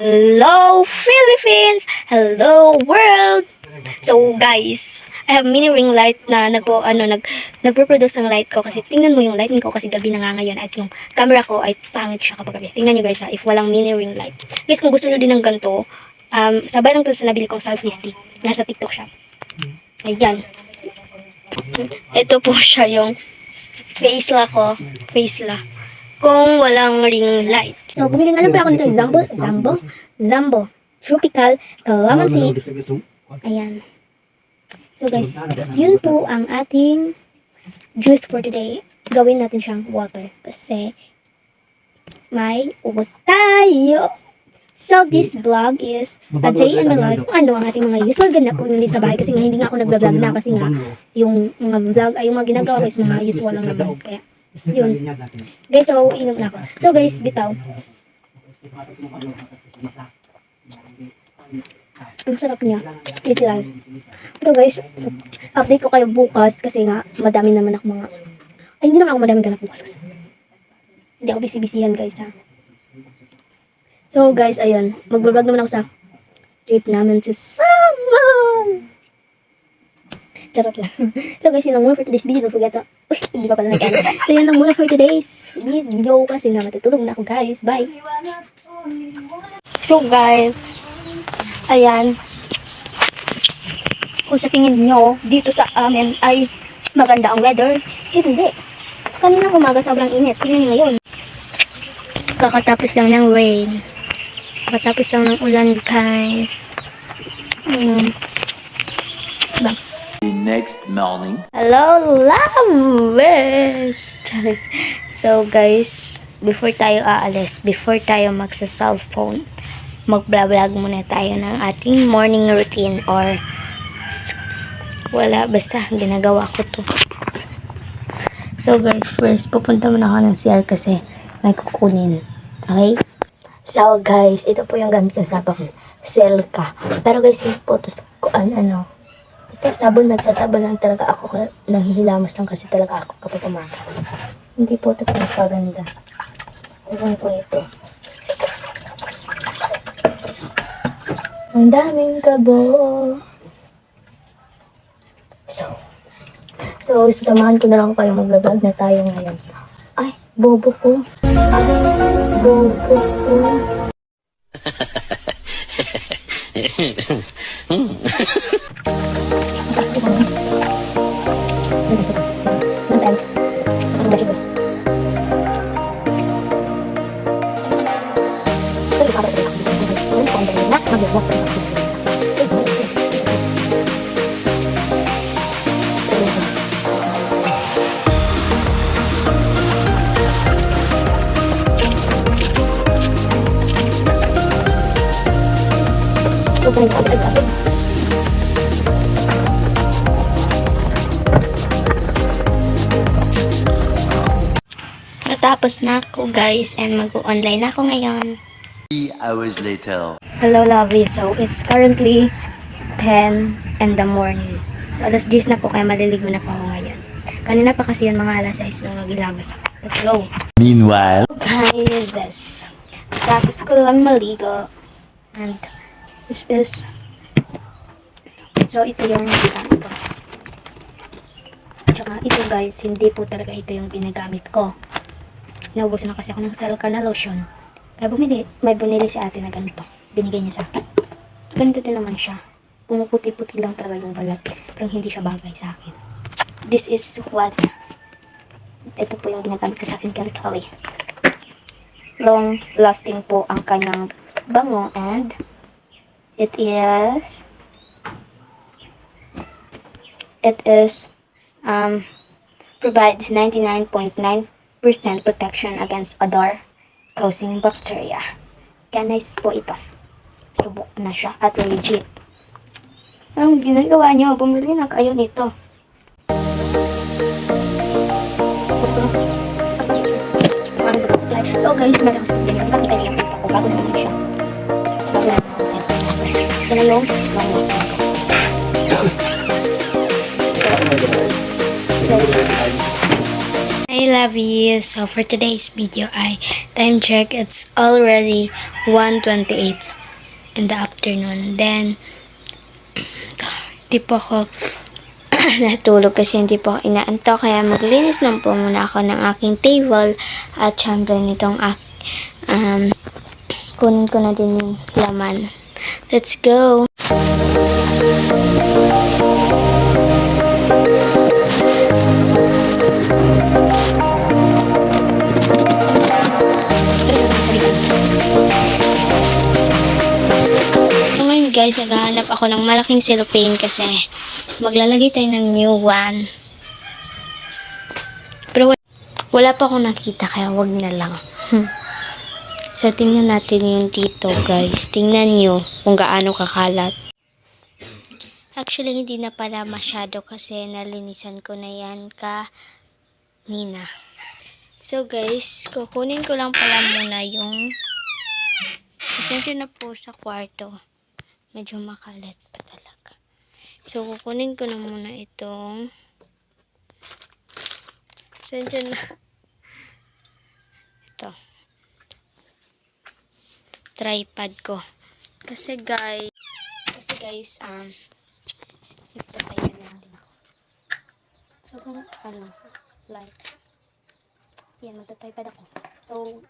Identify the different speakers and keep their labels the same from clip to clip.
Speaker 1: Hello Philippines! Hello world! So guys, I have mini ring light na nagpo-produce ng light ko kasi tingnan mo yung lighting ko kasi gabi na nga ngayon at yung camera ko ay pangit siya kapag gabi. Tingnan nyo guys if walang mini ring light. Guys, kung gusto nyo din ng ganito, sabay lang to sa nabili kong selfie stick. Nasa TikTok shop. Ayan. Ito po siya yung face la kung walang ring light. So, bumili nga lang pala ako nito Zambo, Tropical Calamansi. Ayan. So guys, yun po ang ating juice for today. Gawin natin siyang water kasi may ugot tayo. So this vlog is a day in my life. Kung ano ang ating mga usual ganap kung hindi sa bahay kasi nga hindi nga ako nagbablog na kasi nga yung mga vlog ay yung mga ginagawa ko is mga usual lang naman. Kaya yun. Guys, so inom na ako. So guys, bitaw. Ang sarap niya. Literal. Ito guys, update ko kayo bukas kasi nga madami naman ako mga hindi naman ako madami ganap bukas kasi hindi ako busy-busyhan guys ha. So guys, ayun. Mag-vlog naman ako sa trip namin sa Saman. Charot lang. So guys, yun lang muna for today's video. Don't forget to hindi pa pala nag-ano. So yun lang muna for today's video kasi nga matutulog na ako guys. Bye! So guys, ayan. Kung sa tingin nyo, dito sa amin ay maganda ang weather, hindi. Kanina umaga sobrang init. Tingnan ngayon. Kakatapos lang ng rain. Kakatapos lang ng ulan guys. Diba?
Speaker 2: The next morning.
Speaker 1: Hello, loves! So guys, before tayo aalis, before tayo magsa-cellphone, mag-vlog muna tayo ng ating morning routine or wala, basta ginagawa ko to. So guys, first pupunta muna ako ng CR kasi may kukunin. Okay? So guys, ito po yung gamit ko sa Selka. Pero guys, hindi po to ano. Basta nagsasabon lang talaga ako. Nanghihilamos lang kasi talaga ako kapag umaga. Hindi po ito pinapaganda. Ewan po ito. Ang daming kabo. So, sasamahan ko na lang kayo mag-vlog na tayo ngayon. Ay, bobo ko. Bobo ko. Natapos na ako guys and mag-online na ako ngayon.
Speaker 2: 3 hours later.
Speaker 1: Hello lovely, so it's currently 10 in the morning. So alas 10 na po kaya maliligo na po ako ngayon. Kanina pa kasi yun mga alas 6 nung nagilamos ako. Let's go!
Speaker 2: Meanwhile,
Speaker 1: Guys, tapos ko lang maligo and this is so ito yung ginagamit ko. Tsaka ito guys, hindi po talaga ito yung ginagamit ko. Naubos na kasi ako ng Selka na lotion. Kaya may bunili si ate na ganito. Binigay niya sa akin. Ganito din naman siya. Pumuputi-puti lang talaga yung balat. Pero hindi siya bagay sa akin. This is what ito po yung ginagamit ko sa akin kali. Long lasting po ang kanyang bango and it is provides 99.9% protection against odor causing bacteria. Kaya nice po ito. Subok na siya at legit. Ang ginagawa nyo, bumili na kayo nito. So guys, meron ko sa video. Nakita niyo yung pita ko. Bago na naman siya. Ito na yung Hi Lavi. So for today's video ay time check, it's already 1:28 in the afternoon. Then di po ako natulog kasi hindi po ako inaantok, kaya maglinis lang po muna ako ng aking table at syempre nitong kunin ko na din yung laman. Let's go! So ngayon guys, naghahanap ako ng malaking cellophane kasi maglalagay tayo ng new one. Pero wala pa akong nakita kaya wag na lang. So tingnan natin yung dito guys. Tingnan nyo kung gaano kakalat. Actually hindi na pala masyado kasi nalinisan ko na yan kanina. So guys, kukunin ko lang pala muna yung pasensya na po sa kwarto. Medyo makalat pa talaga. So kukunin ko na muna itong pasensya na. Ito. Tripod ko. Kasi guys, nagtatay na lang din ako. So kung like, yan, magta-tripod ako. So,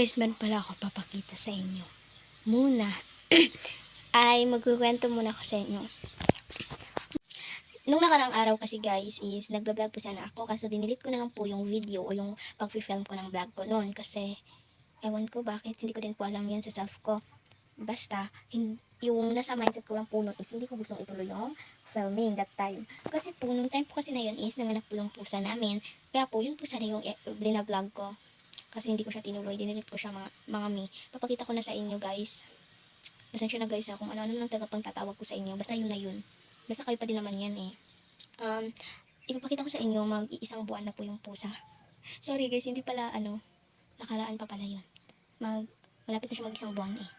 Speaker 1: guys, meron pala ako papakita sa inyo. Muna, ay magkukwento muna ako sa inyo. Nung nakarang araw kasi guys, is nagbablog po sana ako. Kaso dinilit ko na lang po yung video o yung pag-film ko ng vlog ko noon. Kasi, ewan ko bakit, hindi ko din po alam yun sa self ko. Basta, yung nasa mindset ko lang po noon is hindi ko gustong ituloy yung filming that time. Kasi po, nung time po kasi na yun is nanganak po yung pusa namin. Kaya po, yun po sana yung vlog ko. Kasi hindi ko siya tinuloy, dinilit ko siya mga mi. Papakita ko na sa inyo guys. Pasensya na guys kung ano-ano lang tagapang tatawag ko sa inyo. Basta yun na yun. Basta kayo pa din naman yan eh. Ipapakita ko sa inyo mag-iisang buwan na po yung pusa. Sorry guys, hindi pala nakaraan pa pala yun. Malapit na siya mag-isang buwan eh.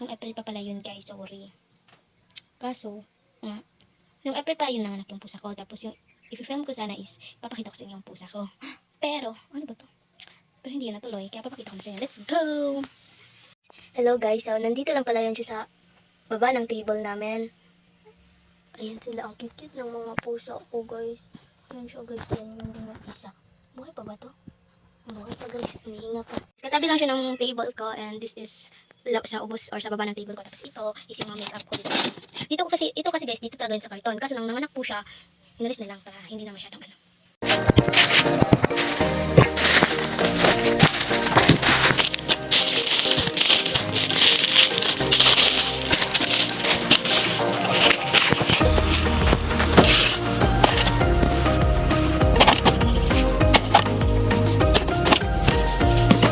Speaker 1: Nung April pa pala yun guys, sorry. Kaso, nung April pa yun nanganak yung pusa ko. Tapos yung i-film ko sana is papakita ko sa inyo yung pusa ko. Pero, ano ba to? Pero hindi na natuloy, kaya papakita ko na sa inyo. Let's go! Hello guys, so nandito lang pala yan siya sa baba ng table namin. Ayan sila, ang cute-cute ng mga pusa ko guys. Ayan siya guys, yan yung mga isa. Buhay pa ba to? Buhay pa guys, humihinga pa. Katabi lang siya ng table ko and this is sa ubos or sa baba ng table ko. Tapos ito is yung mga makeup ko dito. Ito kasi guys, dito talaga yun sa karton. Kaso nang nanganak po siya, inalis na lang para hindi na masyadong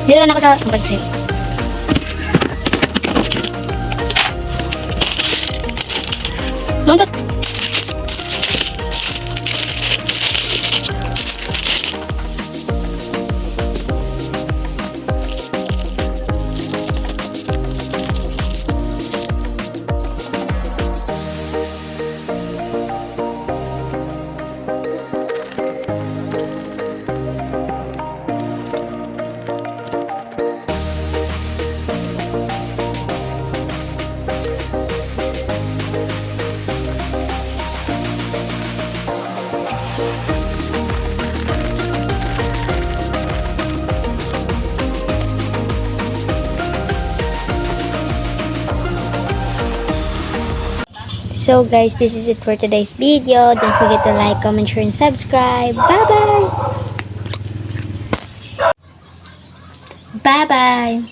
Speaker 1: Diyan ako sa pansit. Langsat. So guys, this is it for today's video. Don't forget to like, comment, share, and subscribe. Bye-bye! Bye-bye!